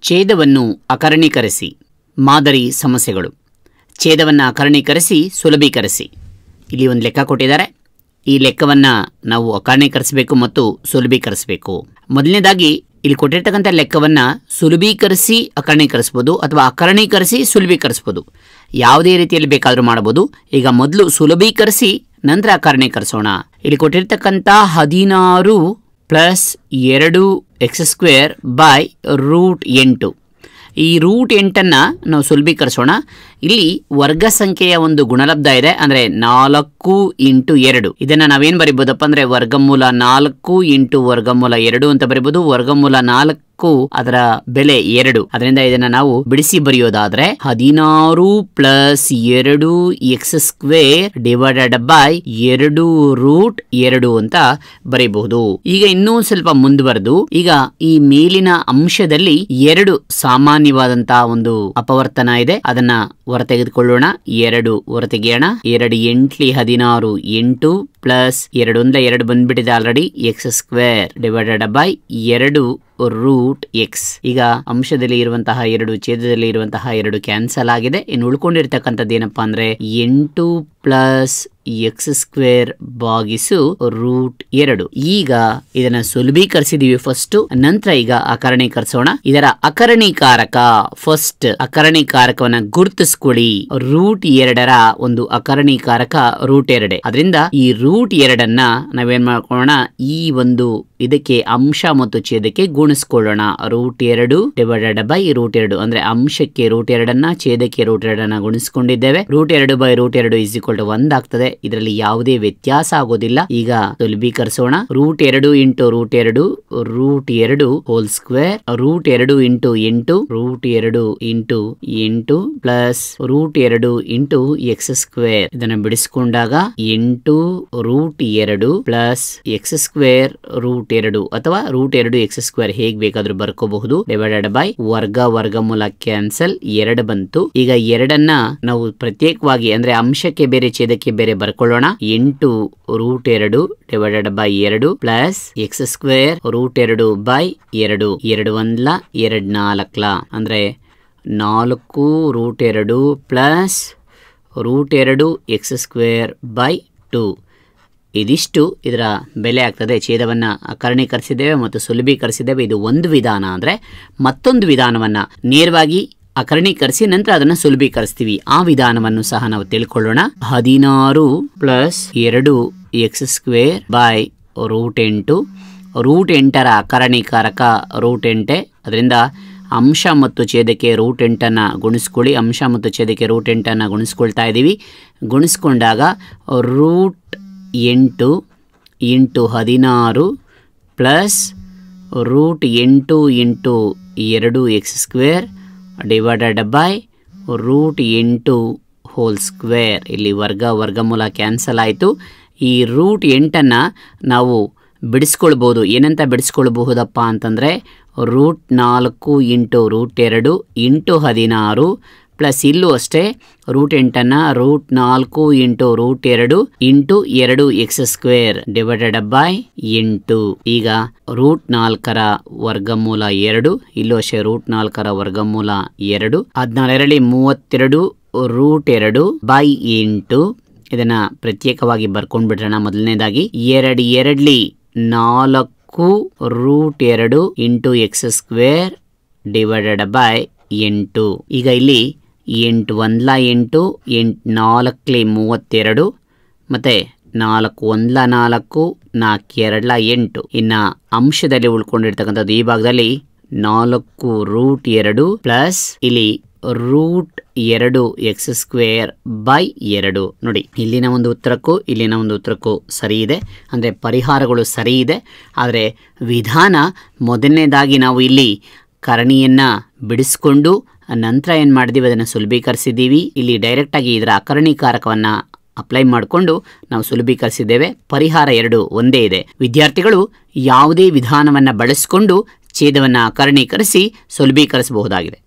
ಛೇದವನ್ನು ಅಕರಣೀಕರಿಸಿ. ಮಾದರಿ ಸಮಸ್ಯೆಗಳು. ಛೇದವನ್ನು ಅಕರಣೀಕರಿಸಿ ಸುಲಭೀಕರಿಸಿ. ಇಲ್ಲಿ ಒಂದು ಲೆಕ್ಕ ಕೊಟ್ಟಿದ್ದಾರೆ. ಈ ಲೆಕ್ಕವನ್ನು ನಾವು ಅಕರಣೀಕರಿಸಬೇಕು ಮತ್ತು ಸುಲಭೀಕರಿಸಬೇಕು. ಮೊದಲನೇದಾಗಿ ಇಲ್ಲಿ ಕೊಟ್ಟಿರ್ತಕ್ಕಂಥ ಲೆಕ್ಕವನ್ನು ಸುಲಭೀಕರಿಸಿ ಅಕರಣೀಕರಿಸ್ಬೋದು ಅಥವಾ ಅಕರಣೀಕರಿಸಿ ಸುಲಭೀಕರಿಸ್ಬೋದು. ಯಾವುದೇ ರೀತಿಯಲ್ಲಿ ಬೇಕಾದರೂ ಮಾಡಬಹುದು. ಈಗ ಮೊದಲು ಸುಲಭೀಕರಿಸಿ ನಂತರ ಅಕರಣೀಕರಿಸೋಣ. ಇಲ್ಲಿ ಕೊಟ್ಟಿರ್ತಕ್ಕಂಥ 16 ಪ್ಲಸ್ 2x² ಬೈ √8. ಈ √8 ನಾವು ಸುಲಭೀಕರಿಸೋಣ. ಇಲ್ಲಿ ವರ್ಗ ಸಂಖ್ಯೆಯ ಒಂದು ಗುಣಲಬ್ಧ ಇದೆ, ಅಂದರೆ 4 × 2. ಇದನ್ನು ನಾವೇನು ಬರಿಬೋದಪ್ಪ ಅಂದರೆ ವರ್ಗಮೂಲ 4 × ವರ್ಗಮೂಲ 2 ಅಂತ ಬರಿಬೋದು. ವರ್ಗಮೂಲ 4 ಅದರ ಬೆಲೆ 2. ಅದರಿಂದ ಇದನ್ನ ನಾವು ಬಿಡಿಸಿ ಬರೆಯೋದಾದ್ರೆ 16 ಪ್ಲಸ್ 2x² ಡಿವೈಡೆಡ್ ಬೈ 2√2 ಅಂತ ಬರೀಬಹುದು. ಈಗ ಇನ್ನೂ ಸ್ವಲ್ಪ ಮುಂದುವರೆದು ಈಗ ಈ ಮೇಲಿನ ಅಂಶದಲ್ಲಿ 2 ಸಾಮಾನ್ಯವಾದಂತಹ ಒಂದು ಅಪವರ್ತನ ಇದೆ. ಅದನ್ನ ಹೊರತೆಗೆದುಕೊಳ್ಳೋಣ. 2 ಹೊರತೆಗೆಯೋಣ. 2 8 16 8 ಪ್ಲಸ್ 2 1 2 ಬಂದ್ಬಿಟ್ಟಿದೆ already. x² divided by 2√x. ಈಗ ಅಂಶದಲ್ಲಿ ಇರುವಂತಹ 2 ಛೇದದಲ್ಲಿ ಇರುವಂತಹ 2 ಕ್ಯಾನ್ಸಲ್ ಆಗಿದೆ. ಇನ್ನು ಉಳ್ಕೊಂಡಿರ್ತಕ್ಕಂಥದ್ದು ಏನಪ್ಪಾ ಅಂದ್ರೆ 8 ಪ್ಲಸ್ x² ಭಾಗಿಸು √2. ಈಗ ಇದನ್ನ ಸುಲಭೀಕರಿಸಿದೀವಿ ಫಸ್ಟ್, ನಂತರ ಈಗ ಅಕರಣೀಕರಿಸೋಣ. ಇದರ ಅಕರಣೀಕಾರಕ ಫಸ್ಟ್ ಅಕರಣೀಕಾರಕವನ್ನ ಗುರುತಿಸ್ಕೊಳ್ಳಿ. √2 ಒಂದು ಅಕರಣೀಕಾರಕ √2. ಅದರಿಂದ ಈ √2 ನಾವೇನ್ ಮಾಡ್ಕೊಳ್ಳೋಣ, ಈ ಒಂದು ಇದಕ್ಕೆ ಅಂಶ ಮತ್ತು ಛೇದಕ್ಕೆ ಗುಣಿಸ್ಕೊಳ್ಳೋಣ. √2 ಡಿವೈಡೆಡ್ ಬೈ √2 ಅಂದ್ರೆ ಅಂಶಕ್ಕೆ √2 ಛೇದಕ್ಕೆ √2 ಗುಣಿಸ್ಕೊಂಡಿದ್ದೇವೆ. √2 ಬೈ √2 ಇಸ್ ಈಕ್ವಲ್ ಟು 1 ಆಗ್ತದೆ. ಇದರಲ್ಲಿ ಯಾವುದೇ ವ್ಯತ್ಯಾಸ ಆಗೋದಿಲ್ಲ. ಈಗ ಸುಲಭೀಕರಿಸೋಣ. √2 × √2 √2 ಹೋಲ್ ಸ್ಕ್ವೇರ್ √2 × 8 √2 × 8 ಪ್ಲಸ್ √2 × x². ಇದನ್ನ ಬಿಡಿಸಿಕೊಂಡಾಗ 8 √2 ಪ್ಲಸ್ x² √2 ಅಥವಾ √2 x² ಹೇಗ್ ಬೇಕಾದ್ರೂ ಬರ್ಕೋಬಹುದು. ಡಿವೈಡೆಡ್ ಬೈ ವರ್ಗಮೂಲ ಕ್ಯಾನ್ಸಲ್ 2 ಬಂತು. ಈಗ 2 ನಾವು ಪ್ರತ್ಯೇಕವಾಗಿ ಅಂದ್ರೆ ಅಂಶಕ್ಕೆ ಬೇರೆ ಛೇದಕ್ಕೆ ಬೇರೆ ಬರ್ಕೊಳ್ಳೋಣ. 8 √2 divided by 2 plus x² √2 by 2. 2 1 2 4 ಅಂದ್ರೆ 4 √2 ಪ್ಲಸ್ √2 x² ಬೈ 2. ಇದಿಷ್ಟು ಇದರ ಬೆಲೆ ಆಗ್ತದೆ. ಛೇದವನ್ನು ಅಕರಣೀಕರಿಸಿದ್ದೇವೆ ಮತ್ತು ಸುಲಭೀಕರಿಸಿದ್ದೇವೆ. ಇದು ಒಂದು ವಿಧಾನ. ಅಂದರೆ ಮತ್ತೊಂದು ವಿಧಾನವನ್ನು ನೇರವಾಗಿ ಅಕರಣೀಕರಿಸಿ ನಂತರ ಅದನ್ನು ಸುಲಭೀಕರಿಸ್ತೀವಿ. ಆ ವಿಧಾನವನ್ನು ಸಹ ನಾವು ತಿಳ್ಕೊಳ್ಳೋಣ. 16 ಪ್ಲಸ್ 2x² ಬೈ √8. √8 ಅಕರಣೀಕಾರಕ √8. ಅದರಿಂದ ಅಂಶ ಮತ್ತು ಛೇದಕ್ಕೆ √8 ಗುಣಿಸ್ಕೊಳ್ಳಿ. ಅಂಶ ಮತ್ತು ಛೇದಕ್ಕೆ √8 ಗುಣಿಸ್ಕೊಳ್ತಾ ಇದ್ದೀವಿ. ಗುಣಿಸ್ಕೊಂಡಾಗ √8 × 16 plus √8 × 2x² divided by √8 whole square. ಇಲ್ಲಿ ವರ್ಗಮೂಲ ಕ್ಯಾನ್ಸಲ್ ಆಯಿತು. ಈ √8 ನಾವು ಬಿಡಿಸ್ಕೊಳ್ಬೋದು. ಏನಂತ ಬಿಡಿಸ್ಕೊಳ್ಬಹುದಪ್ಪ ಅಂತಂದರೆ √4 × √2 × 16 ಪ್ಲಸ್ ಇಲ್ಲೂ ಅಷ್ಟೇ √8 √4 × √2 × 2x² ಡಿವೈಡೆಡ್ ಬೈ 8. ಈಗ √4 ವರ್ಗಮೂಲ 2. ಇಲ್ಲೂ ಅಷ್ಟೇ √4 ವರ್ಗಮೂಲ 2. 14 32 √2 ಬೈ 8. ಇದನ್ನ ಪ್ರತ್ಯೇಕವಾಗಿ ಬರ್ಕೊಂಡ್ಬಿಟ್ರೋಣ. ಮೊದಲನೇದಾಗಿ 2 2 4 √2 × x² ಡಿವೈಡೆಡ್ ಬೈ 8. ಈಗ ಇಲ್ಲಿ 8 1 8 8 4 32 ಮತ್ತೆ 4 1 4 4 2 8. ಇನ್ನ ಅಂಶದಲ್ಲಿ ಉಳ್ಕೊಂಡಿರ್ತಕ್ಕಂಥದ್ದು ಈ ಭಾಗದಲ್ಲಿ 4 √2 ಪ್ಲಸ್ ಇಲ್ಲಿ √2 x² ಬೈ 2. ನೋಡಿ, ಇಲ್ಲಿನ ಒಂದು ಉತ್ತರಕ್ಕೂ ಇಲ್ಲಿನ ಒಂದು ಉತ್ತರಕ್ಕೂ ಸರಿ ಇದೆ. ಅಂದರೆ ಪರಿಹಾರಗಳು ಸರಿ ಇದೆ. ಆದರೆ ವಿಧಾನ ಮೊದಲನೇದಾಗಿ ನಾವು ಇಲ್ಲಿ ಕರಣಿಯನ್ನು ಬಿಡಿಸ್ಕೊಂಡು ನಂತರ ಏನು ಮಾಡಿದೀವಿ ಅದನ್ನು ಸುಲಭೀಕರಿಸಿದ್ದೀವಿ. ಇಲ್ಲಿ ಡೈರೆಕ್ಟಾಗಿ ಇದರ ಅಕರಣೀಕಾರಕವನ್ನು ಅಪ್ಲೈ ಮಾಡಿಕೊಂಡು ನಾವು ಸುಲಭೀಕರಿಸಿದ್ದೇವೆ. ಪರಿಹಾರ 2 ಒಂದೇ ಇದೆ. ವಿದ್ಯಾರ್ಥಿಗಳು ಯಾವುದೇ ವಿಧಾನವನ್ನು ಬಳಸಿಕೊಂಡು ಛೇದವನ್ನು ಅಕರಣೀಕರಿಸಿ ಸುಲಭೀಕರಿಸಬಹುದಾಗಿದೆ.